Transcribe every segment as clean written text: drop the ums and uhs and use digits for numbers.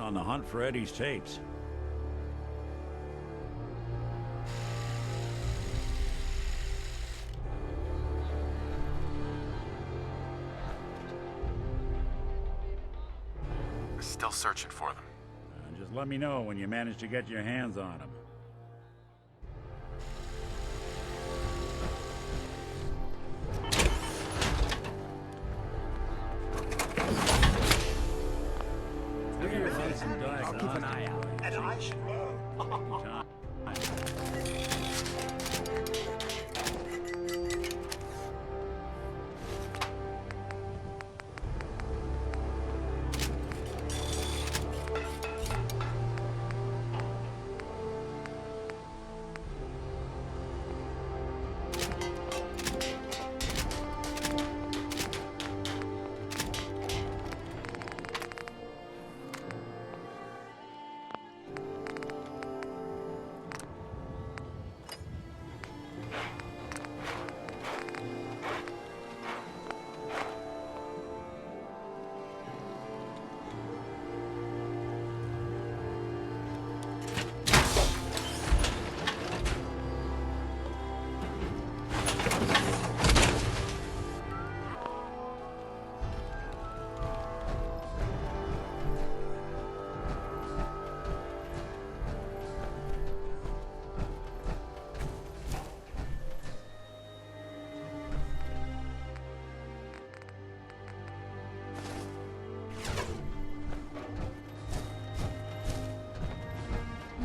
on the hunt for Eddie's tapes. Still searching for them. Just let me know when you manage to get your hands on them. I'll keep an eye out. And I should know.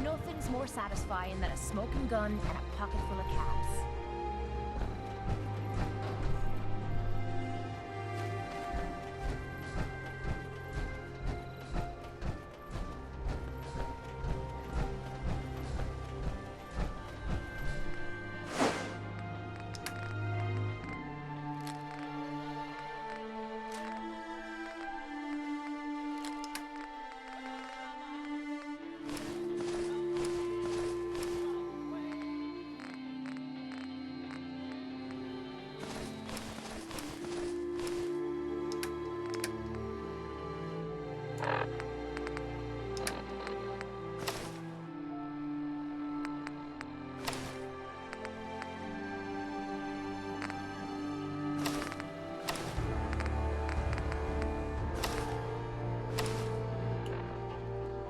Nothing's more satisfying than a smoking gun and a pocket full of cabs.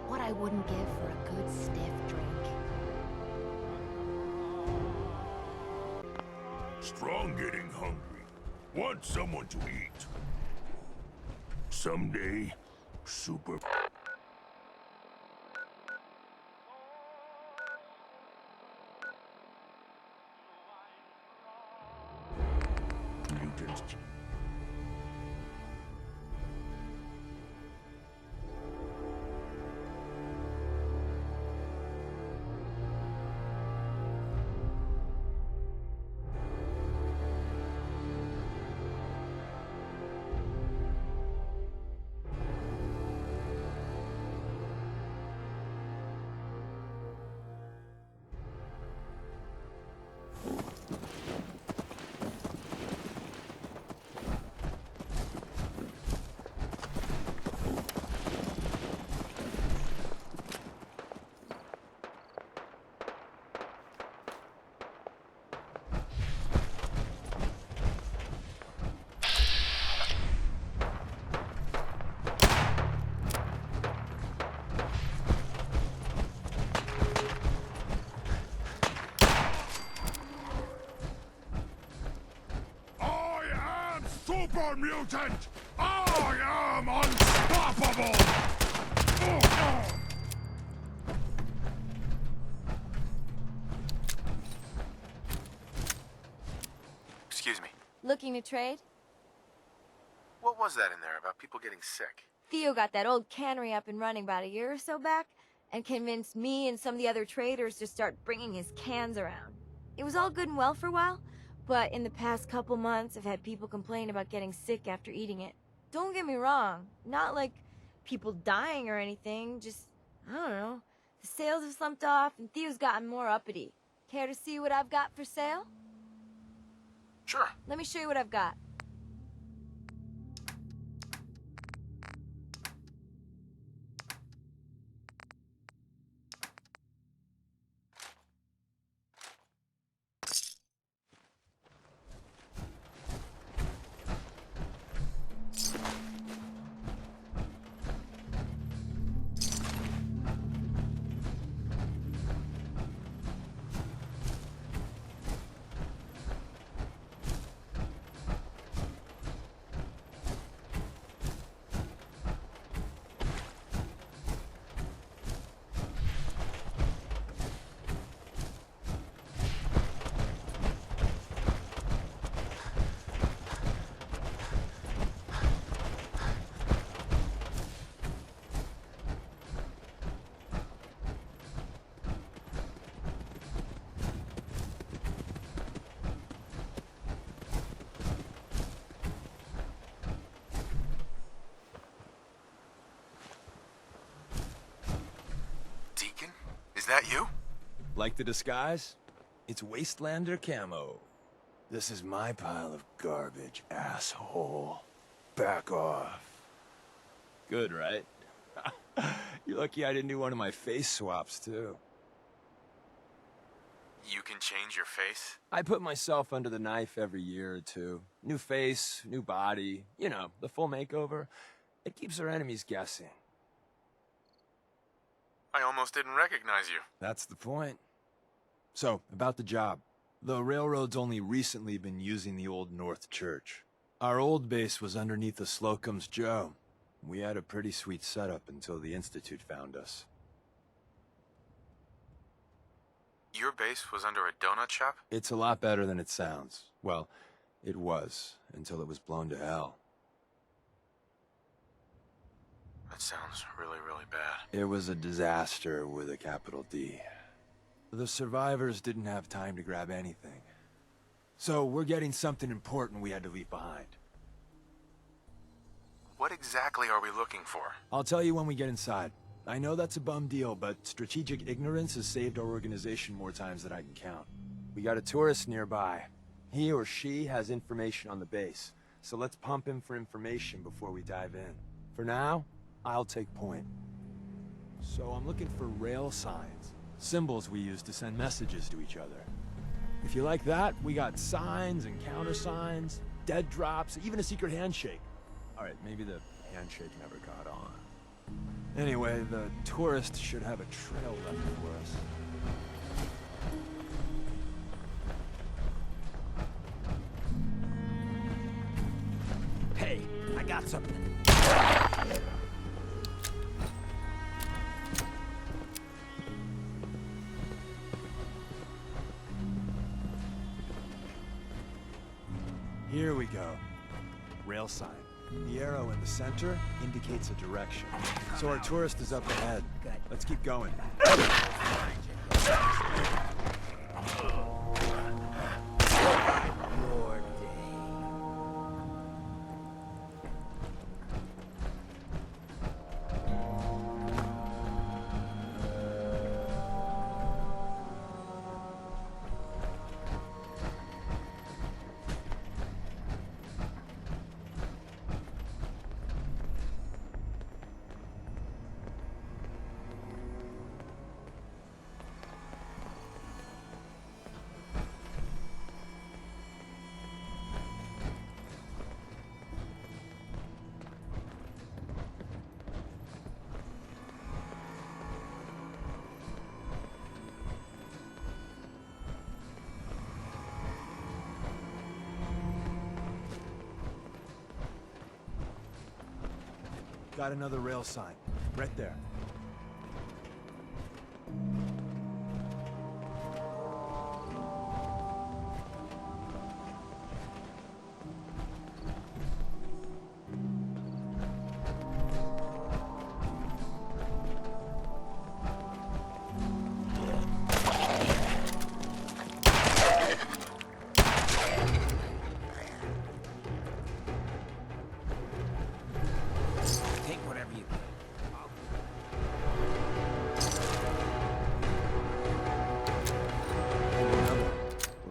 What I wouldn't give for a good stiff drink. Strong getting hungry. Want someone to eat. Someday, super... mutants. Super mutant! I am unstoppable! Excuse me. Looking to trade? What was that in there about people getting sick? Theo got that old cannery up and running about a year or so back, and convinced me and some of the other traders to start bringing his cans around. It was all good and well for a while, but in the past couple months, I've had people complain about getting sick after eating it. Don't get me wrong, not like people dying or anything, just, I don't know. The sales have slumped off, and Theo's gotten more uppity. Care to see what I've got for sale? Sure. Let me show you what I've got. that you? Like the disguise? It's Wastelander camo. This is my pile of garbage, asshole. Back off. Good, right? You're lucky I didn't do one of my face swaps, too. You can change your face? I put myself under the knife every year or two. New face, new body, you know, the full makeover. It keeps our enemies guessing. I almost didn't recognize you. That's the point. So, about the job. The railroad's only recently been using the old North Church. Our old base was underneath the Slocum's Joe. We had a pretty sweet setup until the Institute found us. Your base was under a donut shop? It's a lot better than it sounds. Well, it was, until it was blown to hell. That sounds really, really bad. It was a disaster with a capital D. The survivors didn't have time to grab anything. So we're getting something important we had to leave behind. What exactly are we looking for? I'll tell you when we get inside. I know that's a bum deal, but strategic ignorance has saved our organization more times than I can count. We got a tourist nearby. He or she has information on the base, so let's pump him for information before we dive in. For now, I'll take point. So I'm looking for rail signs, symbols we use to send messages to each other. If you like that, we got signs and countersigns, dead drops, even a secret handshake. All right, maybe the handshake never got on. Anyway, the tourist should have a trail left for us. Hey, I got something. Here we go. Rail sign. The arrow in the center indicates a direction. So our tourist is up ahead. Let's keep going. Got another rail sign. Right there.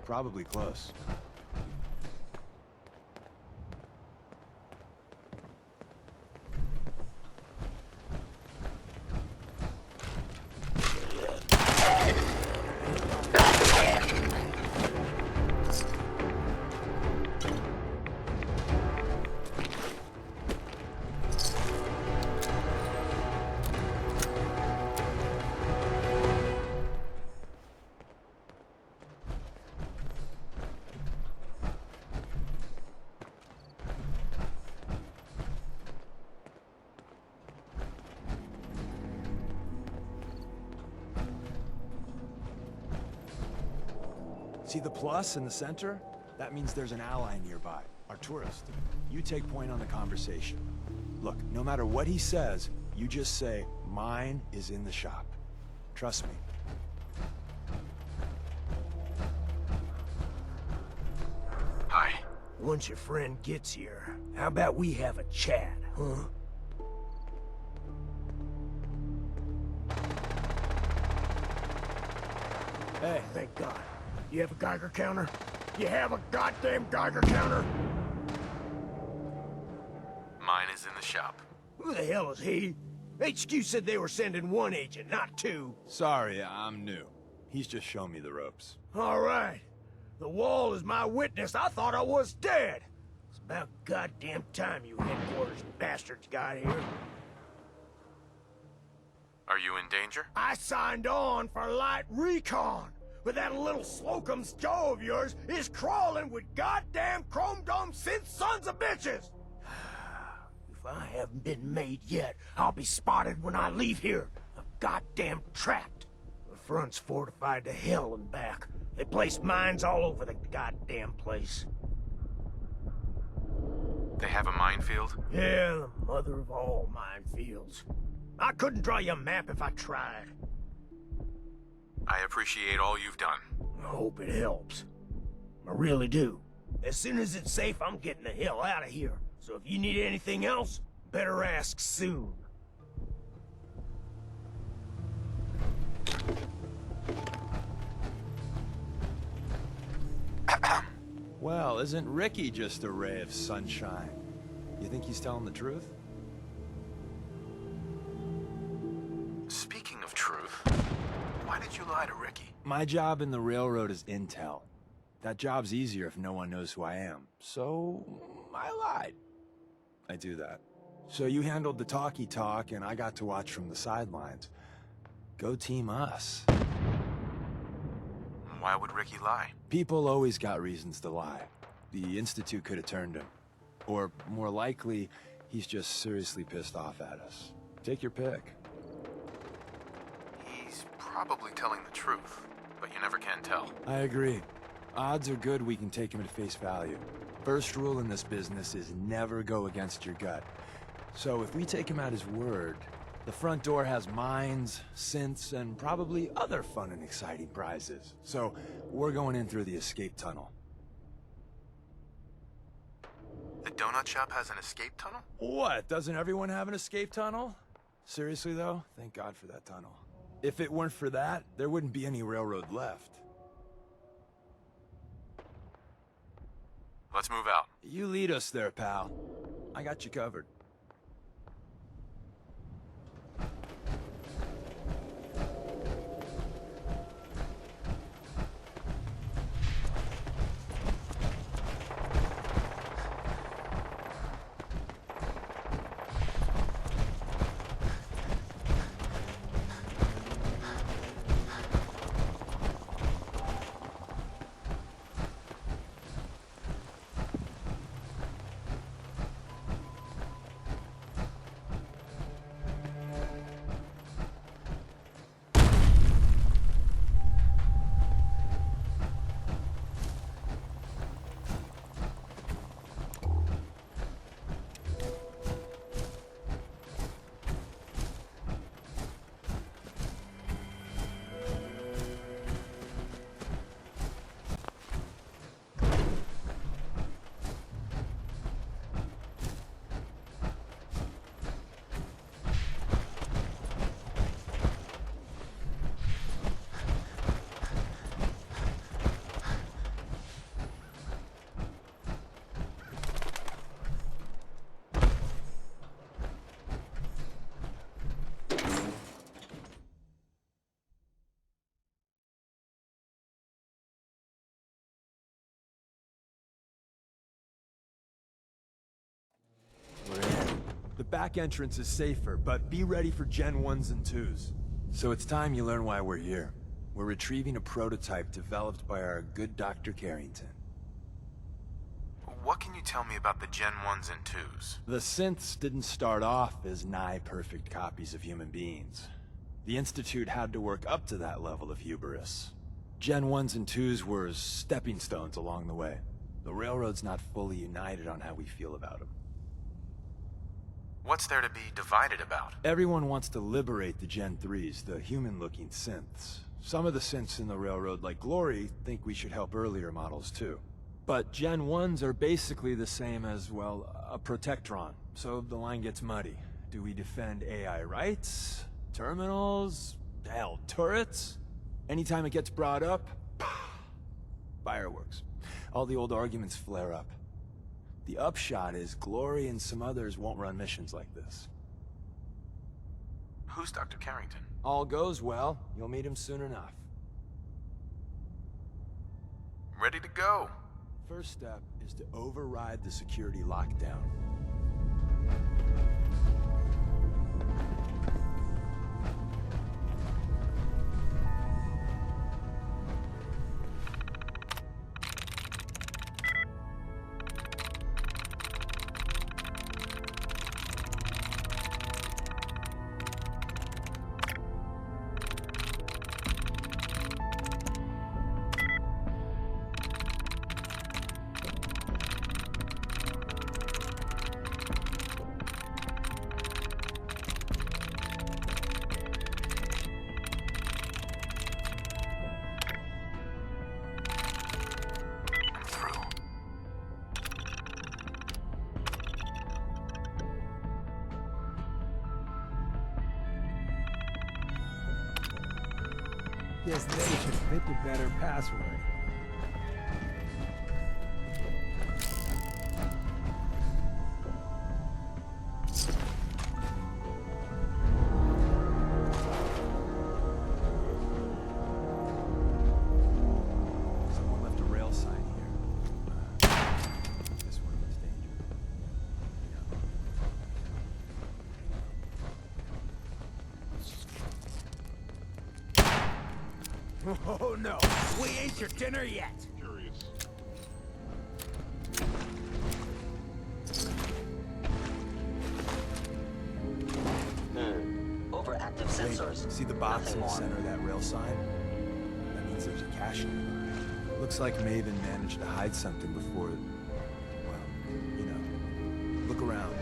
Probably close. See the plus in the center? That means there's an ally nearby, our tourist. You take point on the conversation. Look, no matter what he says, you just say, "Mine is in the shop." Trust me. Hi. Once your friend gets here, how about we have a chat, huh? Hey, thank God. You have a Geiger counter? You have a goddamn Geiger counter? Mine is in the shop. Who the hell is he? HQ said they were sending one agent, not two. Sorry, I'm new. He's just showing me the ropes. All right. The wall is my witness. I thought I was dead. It's about goddamn time you headquarters bastards got here. Are you in danger? I signed on for light recon, but that little Slocum's Joe of yours is crawling with goddamn chrome dome synth sons of bitches! If I haven't been made yet, I'll be spotted when I leave here. I'm goddamn trapped. The front's fortified to hell and back. They placed mines all over the goddamn place. They have a minefield? Yeah, the mother of all minefields. I couldn't draw you a map if I tried. I appreciate all you've done. I hope it helps. I really do. As soon as it's safe, I'm getting the hell out of here. So if you need anything else, better ask soon. Well, isn't Ricky just a ray of sunshine? You think he's telling the truth? Speaking of truth, why did you lie to Ricky? My job in the railroad is intel. That job's easier if no one knows who I am. So, I lied. I do that. So you handled the talkie talk, and I got to watch from the sidelines. Go team us. Why would Ricky lie? People always got reasons to lie. The Institute could have turned him. Or, more likely, he's just seriously pissed off at us. Take your pick. He's probably telling the truth, but you never can tell. I agree. Odds are good we can take him at face value. First rule in this business is never go against your gut. So if we take him at his word, the front door has mines, synths, and probably other fun and exciting prizes. So we're going in through the escape tunnel. The donut shop has an escape tunnel? What? Doesn't everyone have an escape tunnel? Seriously though, thank God for that tunnel. If it weren't for that, there wouldn't be any railroad left. Let's move out. You lead us there, pal. I got you covered. The back entrance is safer, but be ready for Gen 1s and 2s. So it's time you learn why we're here. We're retrieving a prototype developed by our good Dr. Carrington. What can you tell me about the Gen 1s and 2s? The synths didn't start off as nigh-perfect copies of human beings. The Institute had to work up to that level of hubris. Gen 1s and 2s were stepping stones along the way. The Railroad's not fully united on how we feel about them. What's there to be divided about? Everyone wants to liberate the Gen 3s, the human-looking synths. Some of the synths in the Railroad, like Glory, think we should help earlier models too. But Gen 1s are basically the same as, well, a Protectron, so the line gets muddy. Do we defend AI rights? Terminals? Hell, turrets? Anytime it gets brought up, fireworks. All the old arguments flare up. The upshot is Glory and some others won't run missions like this. Who's Dr. Carrington? All goes well, you'll meet him soon enough. Ready to go. First step is to override the security lockdown. Guess they should pick a better password. Someone left a rail sign here. This one was dangerous. Oh no, we ain't your dinner yet. Curious. Overactive sensors. See the box in Nothing the more. center of that rail sign? That means there's a cache nearby. Looks like Maven managed to hide something before... Well, you know. Look around.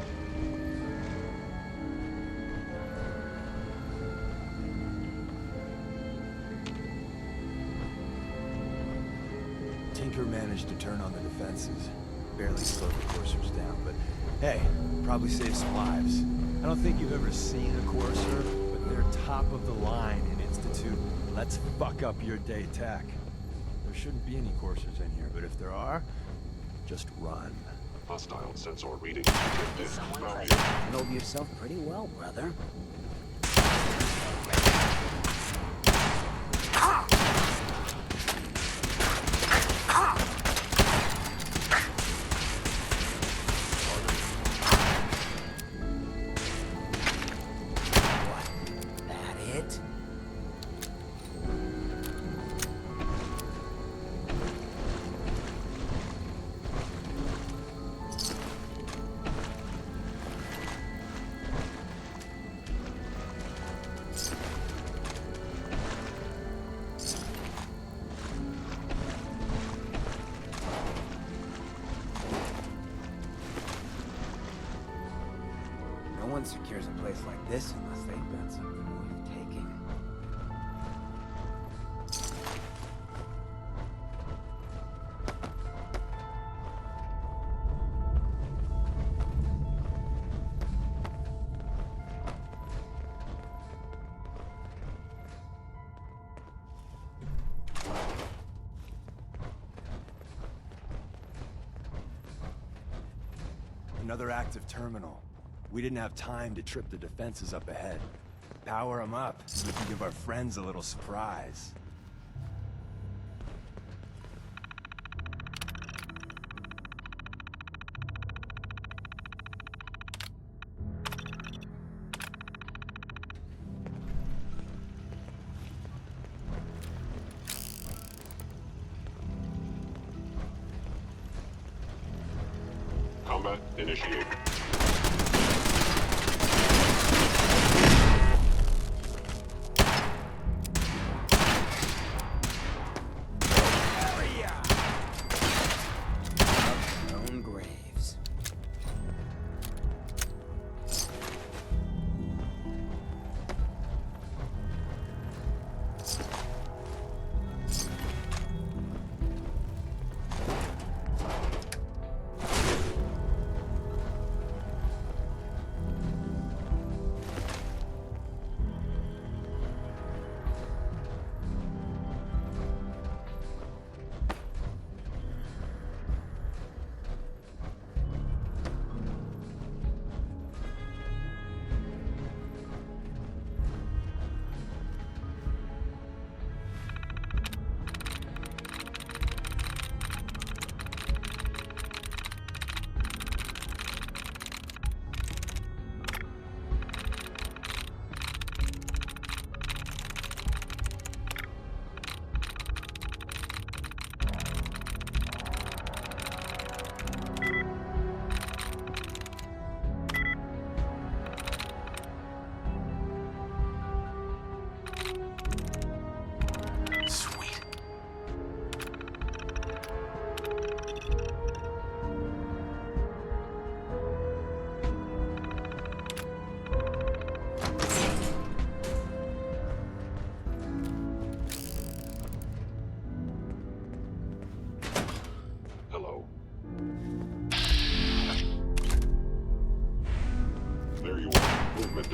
Tinker managed to turn on the defenses. Barely slowed the coursers down, but hey, probably saved some lives. I don't think you've ever seen a courser, but they're top of the line in Institute let's fuck up your day tech. There shouldn't be any coursers in here, but if there are, just run. Hostile sensor reading. Is someone Found present? you. Know yourself pretty well, brother. That it? No one secures a place like this unless they've got something worth taking. Another active terminal. We didn't have time to trip the defenses up ahead. Power them up so we can give our friends a little surprise. Combat initiated. Their own graves.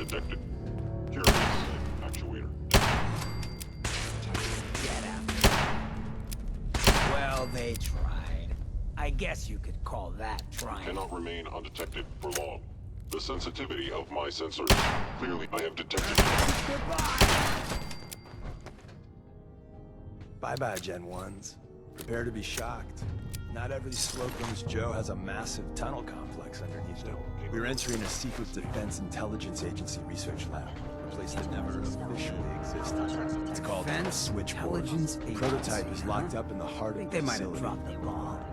detected. Curious actuator. Well, they tried. I guess you could call that trying. Cannot remain undetected for long. The sensitivity of my sensors. Clearly, I have detected. Bye-bye, Gen 1s. Prepare to be shocked. Not every Slocum's Joe has a massive tunnel complex underneath them. We're entering a secret Defense Intelligence Agency research lab, a place that never officially existed. It's called Defense Switchboard. Intelligence The Agency, prototype is locked huh? up in the heart I of think the they might have facility. dropped the ball.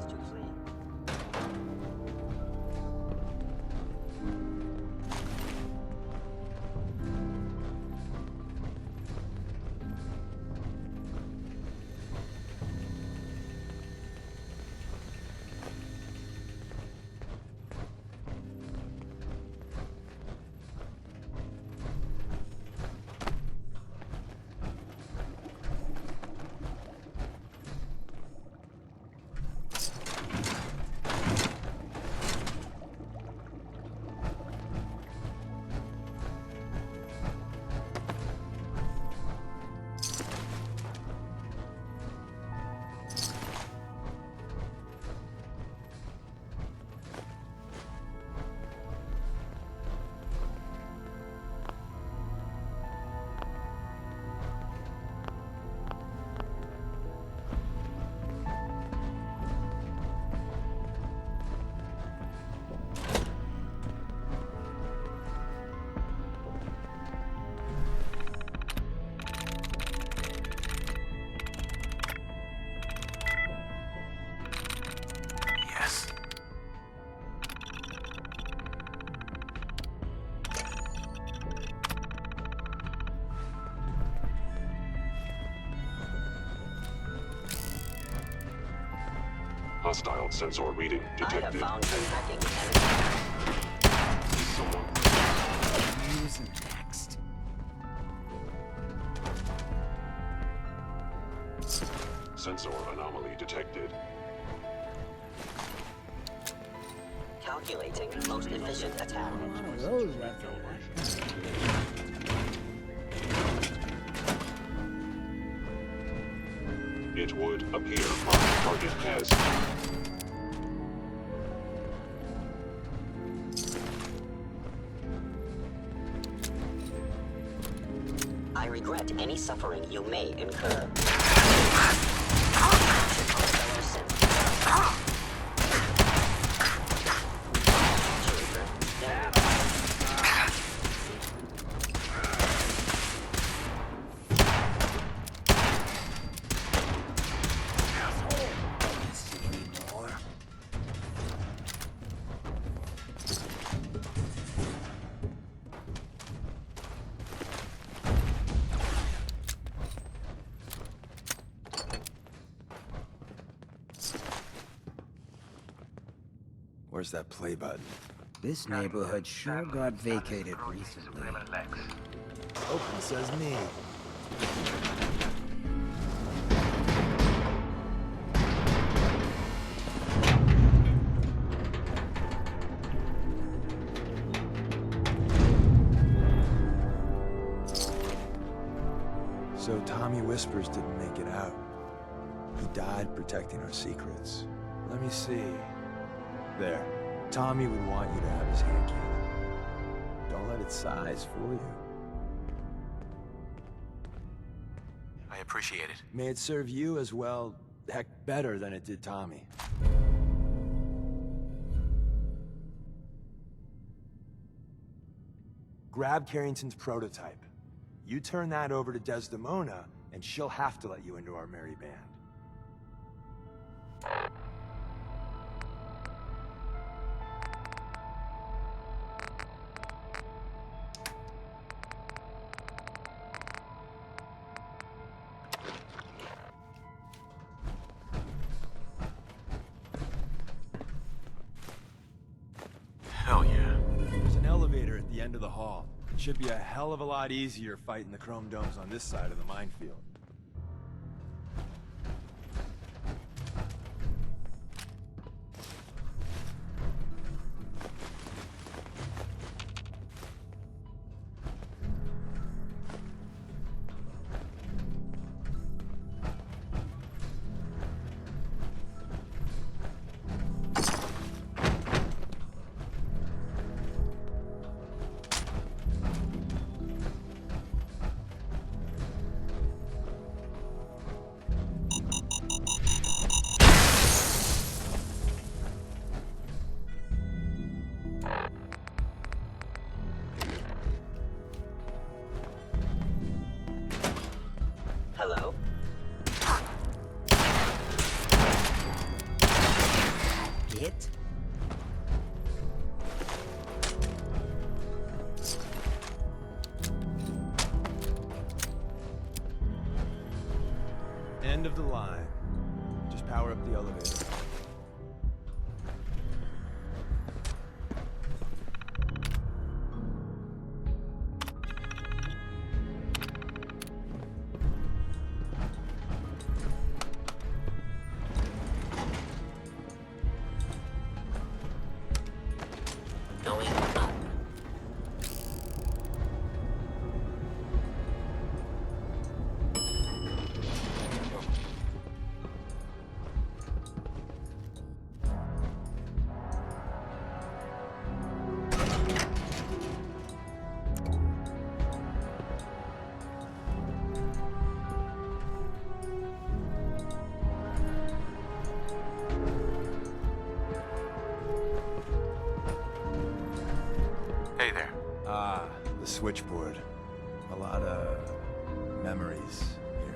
Yes. Hostile sensor reading I have detected. found some hacking and Someone. use next. Sensor anomaly detected. Calculating most efficient attack. One of those leftovers. It would appear my target has. I regret any suffering you may incur. Where's that play button? This neighborhood sure got vacated recently. Open says me. So Tommy Whispers didn't make it out. He died protecting our secrets. Let me see. There. Tommy would want you to have his hand cannon. Don't let its size fool you. I appreciate it. May it serve you as well, heck, better than it did Tommy. Grab Carrington's prototype. You turn that over to Desdemona, and she'll have to let you into our merry band. Hell yeah. There's an elevator at the end of the hall. It should be a hell of a lot easier fighting the chrome domes on this side of the minefield. End of the line. Just power up the elevator. Going up. Hey there. Ah, the switchboard. A lot of memories here.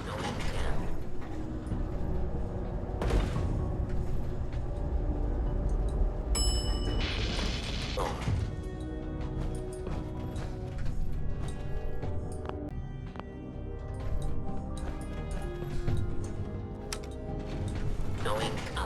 Going down. Oh. Going up.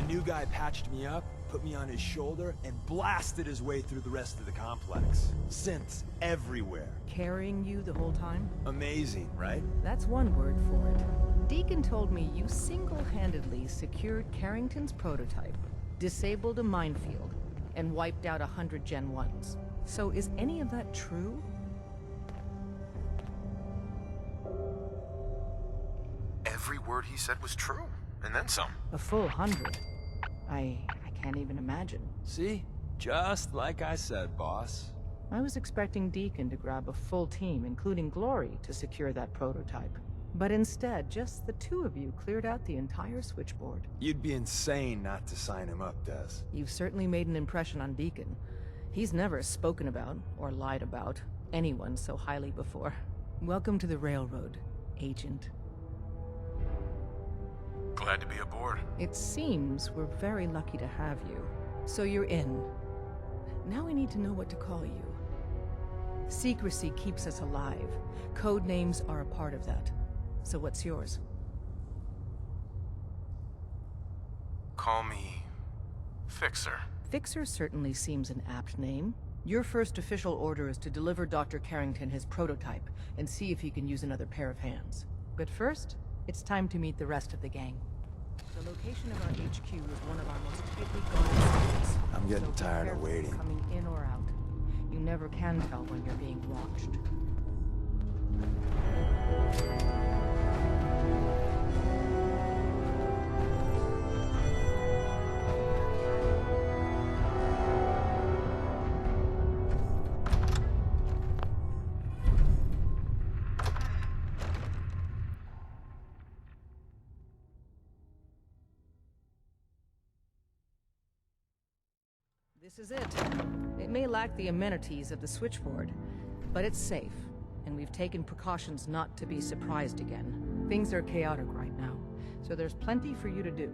new guy patched me up, put me on his shoulder, and blasted his way through the rest of the complex. Synths everywhere. Carrying you the whole time? Amazing, right? That's one word for it. Deacon told me you single-handedly secured Carrington's prototype, disabled a minefield, and wiped out 100 Gen 1s. So is any of that true? Every word he said was true, and then some. A full 100. I can't even imagine. See? Just like I said, boss. I was expecting Deacon to grab a full team, including Glory, to secure that prototype. But instead, just the two of you cleared out the entire switchboard. You'd be insane not to sign him up, Des. You've certainly made an impression on Deacon. He's never spoken about, or lied about, anyone so highly before. Welcome to the Railroad, Agent. Glad to be aboard. It seems we're very lucky to have you. So you're in. Now we need to know what to call you. Secrecy keeps us alive. Code names are a part of that. So what's yours? Call me Fixer. Fixer certainly seems an apt name. Your first official order is to deliver Dr. Carrington his prototype and see if he can use another pair of hands. But first, it's time to meet the rest of the gang. The location of our HQ is one of our most tightly guarded sectors. I'm getting So be tired of careful waiting. Coming in or out. You never can tell when you're being watched. This is it. It may lack the amenities of the switchboard, but it's safe, and we've taken precautions not to be surprised again. Things are chaotic right now, so there's plenty for you to do.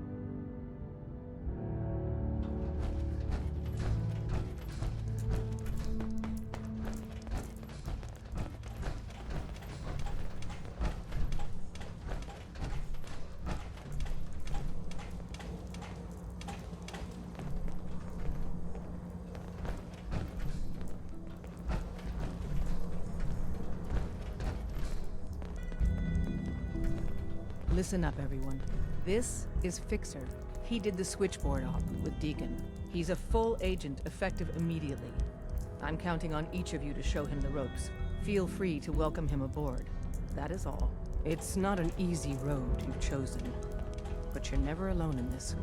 Listen up, everyone. This is Fixer. He did the switchboard op with Deacon. He's a full agent, effective immediately. I'm counting on each of you to show him the ropes. Feel free to welcome him aboard. That is all. It's not an easy road you've chosen, but you're never alone in this.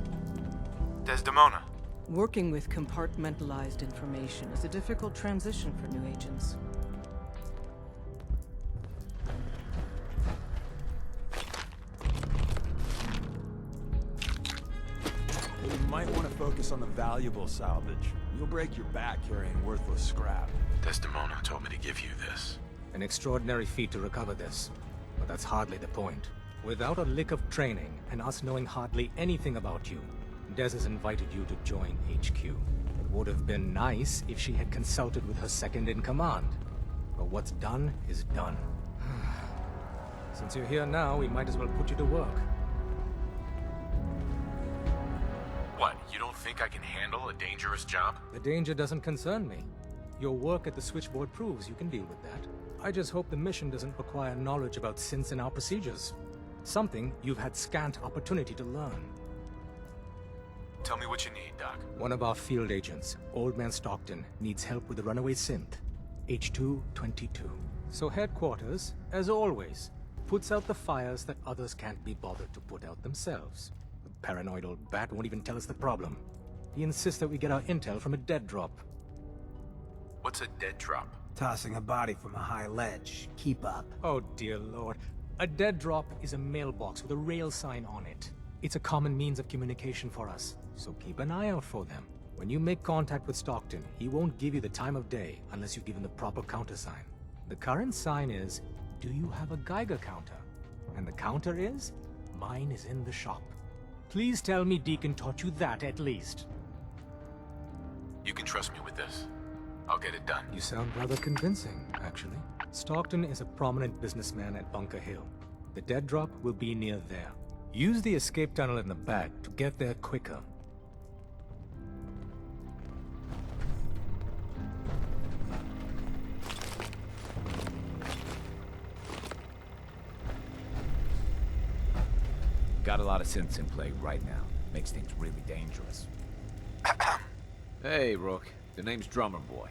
Desdemona. Working with compartmentalized information is a difficult transition for new agents. You might want to focus on the valuable salvage. You'll break your back carrying worthless scrap. Desdemona told me to give you this. An extraordinary feat to recover this. But that's hardly the point. Without a lick of training, and us knowing hardly anything about you, Des has invited you to join HQ. It would have been nice if she had consulted with her second-in-command. But what's done is done. Since you're here now, we might as well put you to work. What, you don't think I can handle a dangerous job? The danger doesn't concern me. Your work at the switchboard proves you can deal with that. I just hope the mission doesn't require knowledge about synths and our procedures. Something you've had scant opportunity to learn. Tell me what you need, Doc. One of our field agents, Old Man Stockton, needs help with the runaway synth, H222. So headquarters, as always, puts out the fires that others can't be bothered to put out themselves. The paranoid old bat won't even tell us the problem. He insists that we get our intel from a dead drop. What's a dead drop? Tossing a body from a high ledge. Keep up. Oh dear lord. A dead drop is a mailbox with a rail sign on it. It's a common means of communication for us, so keep an eye out for them. When you make contact with Stockton, he won't give you the time of day unless you give him the proper countersign. The current sign is, do you have a Geiger counter? And the counter is, mine is in the shop. Please tell me Deacon taught you that at least. You can trust me with this. I'll get it done. You sound rather convincing, actually. Stockton is a prominent businessman at Bunker Hill. The dead drop will be near there. Use the escape tunnel in the back to get there quicker. Got a lot of synths in play right now. Makes things really dangerous. Hey, Rook. The name's Drummer Boy.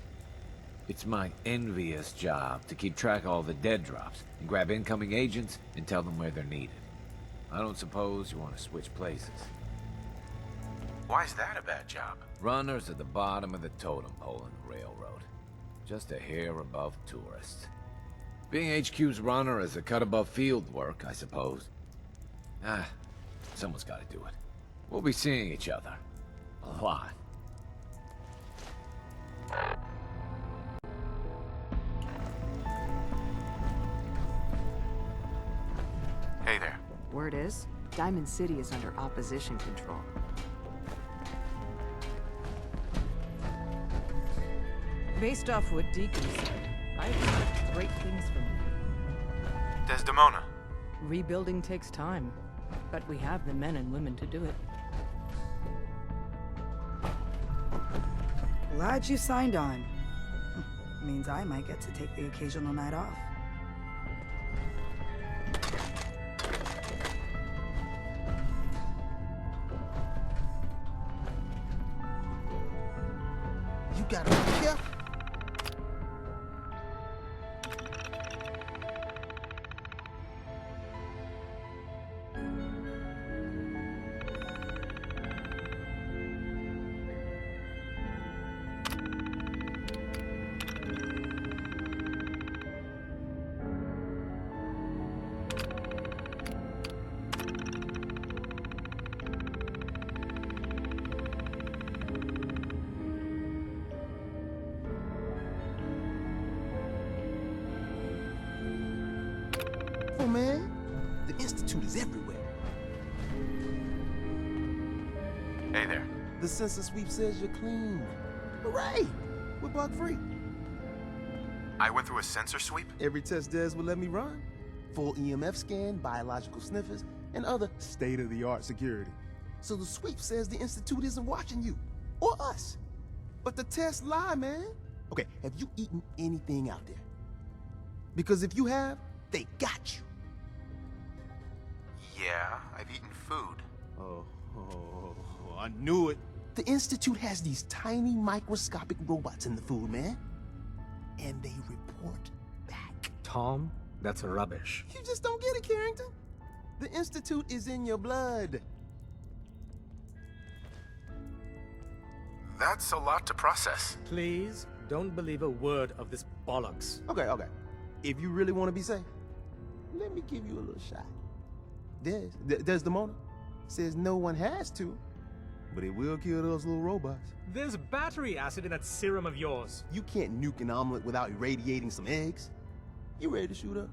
It's my envious job to keep track of all the dead drops and grab incoming agents and tell them where they're needed. I don't suppose you want to switch places. Why is that a bad job? Runners at the bottom of the totem pole in the railroad. Just a hair above tourists. Being HQ's runner is a cut above field work, I suppose. Someone's got to do it. We'll be seeing each other. A lot. Hey there. Word is, Diamond City is under opposition control. Based off what Deacon said, I expect great things from him. Desdemona. Rebuilding takes time, but we have the men and women to do it. Glad you signed on. Means I might get to take the occasional night off. You gotta be careful. Oh man, the Institute is everywhere. Hey there. The sensor sweep says you're clean. Hooray! We're bug free. I went through a sensor sweep? Every test Des will let me run. Full EMF scan, biological sniffers, and other state-of-the-art security. So the sweep says the Institute isn't watching you, or us. But the tests lie, man. Okay, have you eaten anything out there? Because if you have, they got you. Yeah, I've eaten food. Oh, I knew it. The Institute has these tiny microscopic robots in the food, man. And they report back. Tom, that's rubbish. You just don't get it, Carrington. The Institute is in your blood. That's a lot to process. Please, don't believe a word of this bollocks. Okay. If you really want to be safe, let me give you a little shot. Desdemona says no one has to, but it will kill those little robots. There's battery acid in that serum of yours. You can't nuke an omelet without irradiating some eggs. You ready to shoot up?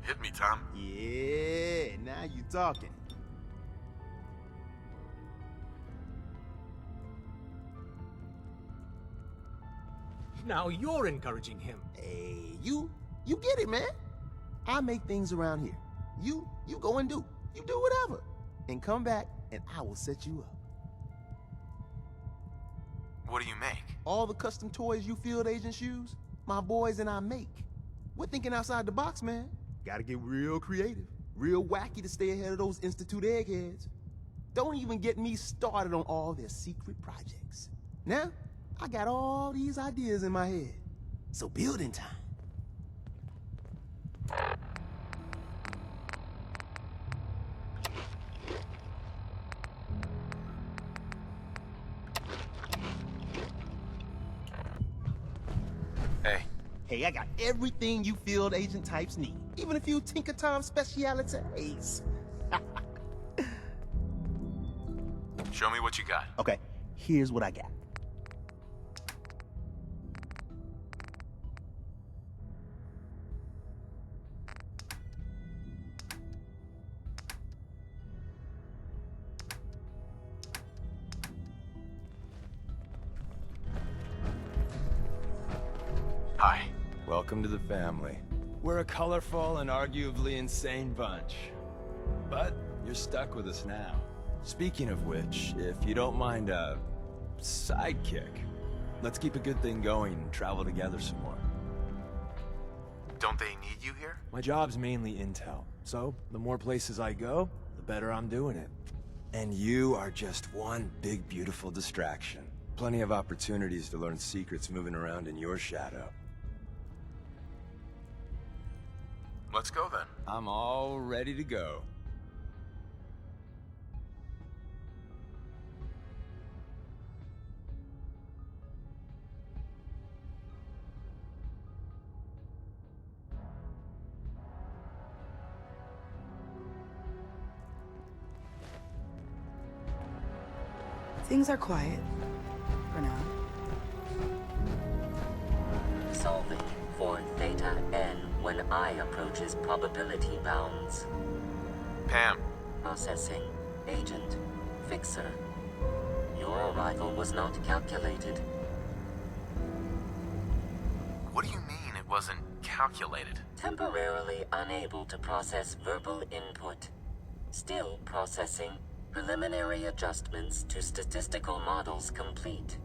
Hit me, Tom. Yeah, now you talking. Now you're encouraging him. Hey, you get it, man. I make things around here. You go and do. You do whatever. And come back, and I will set you up. What do you make? All the custom toys you field agents use, my boys and I make. We're thinking outside the box, man. Gotta get real creative, real wacky to stay ahead of those Institute eggheads. Don't even get me started on all their secret projects. Now, I got all these ideas in my head. So building time. Hey, I got everything you field agent types need. Even a few Tinker Tom specialities. Show me what you got. Okay, here's what I got. Hi. Welcome to the family. We're a colorful and arguably insane bunch. But you're stuck with us now. Speaking of which, if you don't mind a sidekick, let's keep a good thing going and travel together some more. Don't they need you here? My job's mainly intel. So, the more places I go, the better I'm doing it. And you are just one big, beautiful distraction. Plenty of opportunities to learn secrets moving around in your shadow. Let's go then. I'm all ready to go. Things are quiet. For now. Solving for theta n when I approaches probability bounds. Pam. Processing. Agent. Fixer. Your arrival was not calculated. What do you mean it wasn't calculated? Temporarily unable to process verbal input. Still processing. Preliminary adjustments to statistical models complete.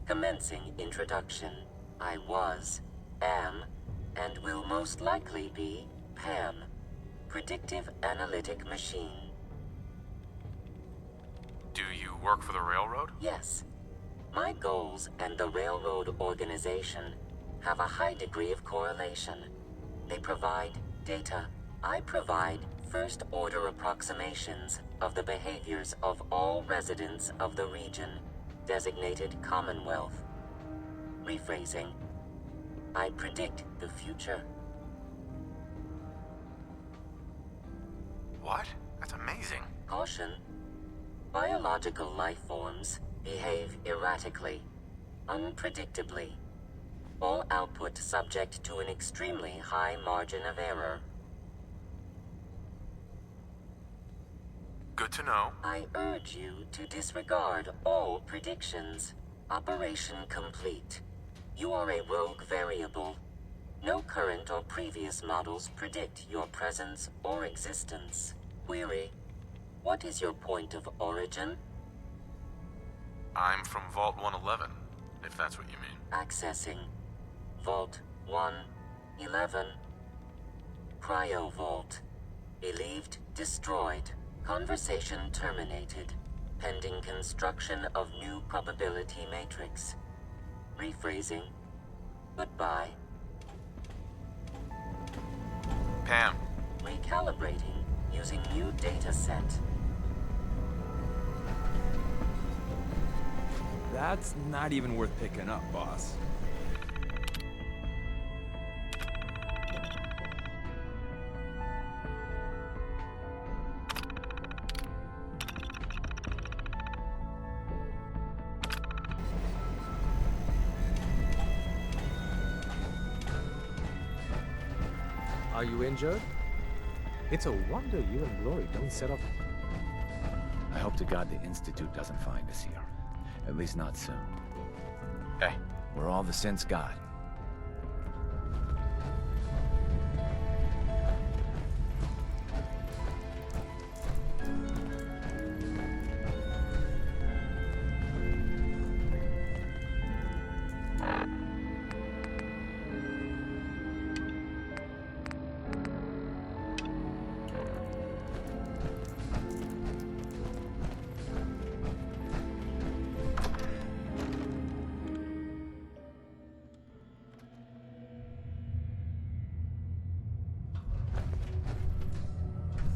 Commencing introduction. I was, am, and will most likely be Pam. Predictive analytic machine. Do you work for the railroad? Yes. My goals and the railroad organization have a high degree of correlation. They provide data. I provide first-order approximations of the behaviors of all residents of the region, designated Commonwealth. Rephrasing. I predict the future. What? That's amazing. Caution. Biological life forms behave erratically, unpredictably. All output subject to an extremely high margin of error. Good to know. I urge you to disregard all predictions. Operation complete. You are a rogue variable. No current or previous models predict your presence or existence. Query. What is your point of origin? I'm from Vault 111, if that's what you mean. Accessing. Vault 111. Cryo Vault. Believed destroyed. Conversation terminated. Pending construction of new probability matrix. Rephrasing. Goodbye. Pam. Recalibrating using new data set. That's not even worth picking up, boss. Are you injured? It's a wonder you and Glory don't set up. I hope to God the Institute doesn't find us here. At least not soon. Hey. We're all the sense God.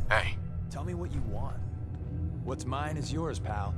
Hey. Tell me what you want. What's mine is yours, pal.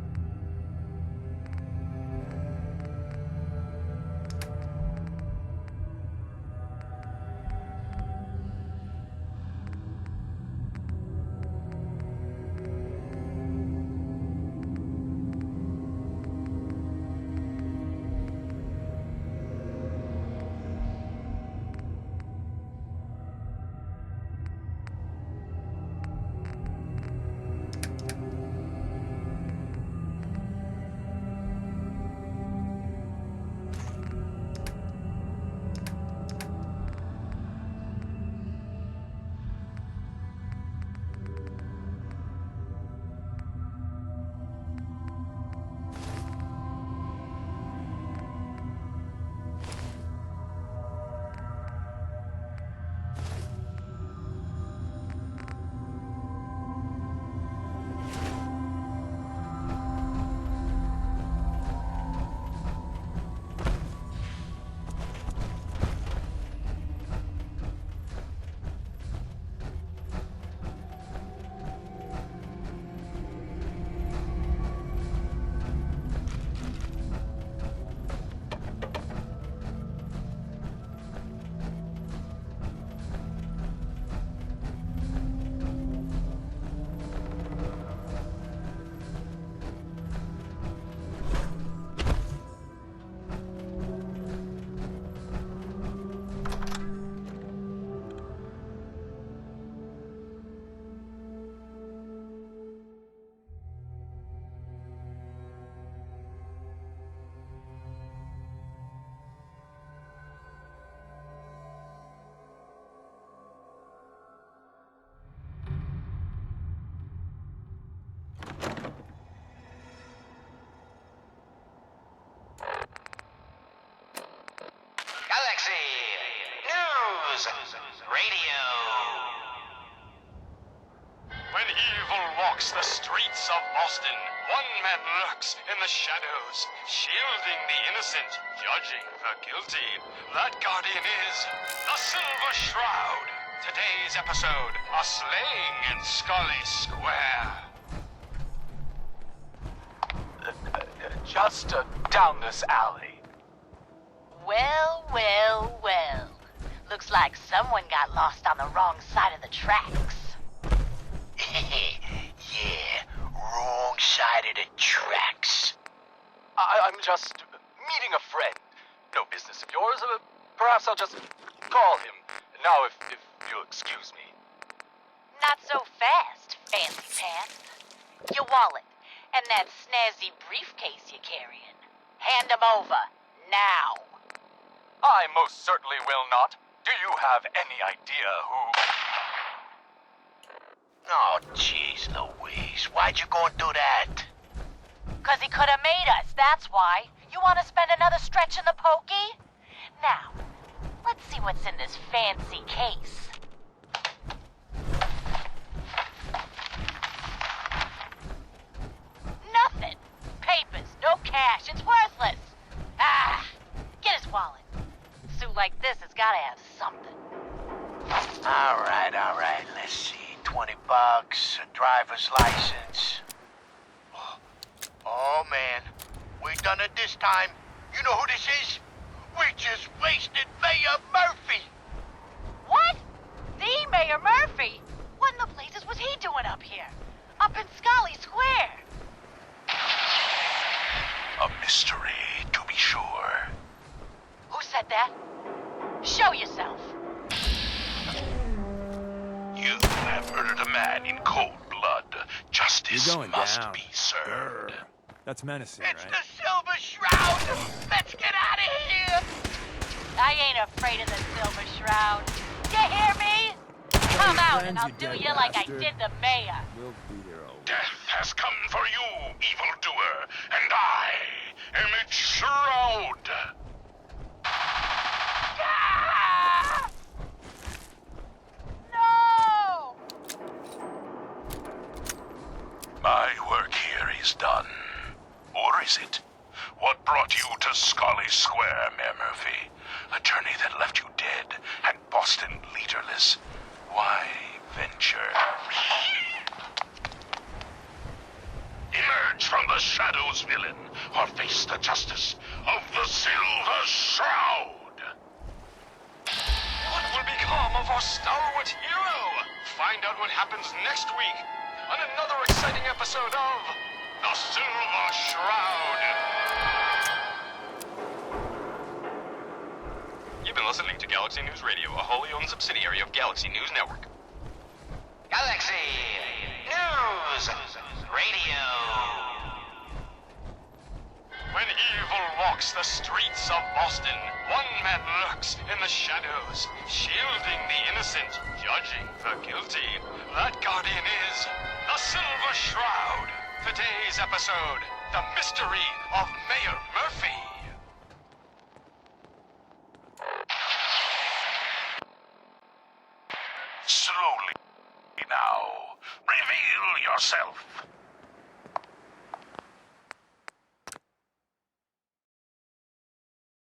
News Radio. When evil walks the streets of Boston, one man lurks in the shadows, shielding the innocent, judging the guilty. That guardian is the Silver Shroud. Today's episode, a slaying in Scully Square. Just down this alley. Well, well, well. Looks like someone got lost on the wrong side of the tracks. Yeah, wrong side of the tracks. I'm just meeting a friend. No business of yours. Perhaps I'll just call him. Now, if you'll excuse me. Not so fast, fancy pants. Your wallet and that snazzy briefcase you're carrying. Hand them over, now. I most certainly will not. Do you have any idea who... Oh, jeez Louise, why'd you go and do that? 'Cause he could have made us, that's why. You want to spend another stretch in the pokey? Now, let's see what's in this fancy case. Nothing. Papers, no cash, it's worthless. Ah, get his wallet. A suit like this has gotta have something. All right, let's see. $20, a driver's license. Oh, man. We done it this time. You know who this is? We just wasted Mayor Murphy. What? The Mayor Murphy? What in the blazes was he doing up here? Up in Scully Square? A mystery, to be sure. Who said that? Show yourself. You have murdered a man in cold blood. Justice You're going must down. be served. That's menacing, It's right? the Silver Shroud! Let's get out of here! I ain't afraid of the Silver Shroud. You hear me? Come out and I'll do you like I did the mayor. We'll be here all Death has come for you, evildoer, and I am its shroud. Ah! No! My work here is done. Or is it? What brought you to Scully Square, Mayor Murphy? A journey that left you dead and Boston leaderless. Why venture? Emerge from the shadows, villain, or face the justice of the Silver Shroud. What will become of our stalwart hero? Find out what happens next week on another exciting episode of The Silver Shroud. You've been listening to Galaxy News Radio, a wholly owned subsidiary of Galaxy News Network. Galaxy News Radio. When evil walks the streets of Boston, one man lurks in the shadows, shielding the innocent, judging the guilty. That guardian is the Silver Shroud. Today's episode, the mystery of Mayor Murphy. Slowly now, reveal yourself.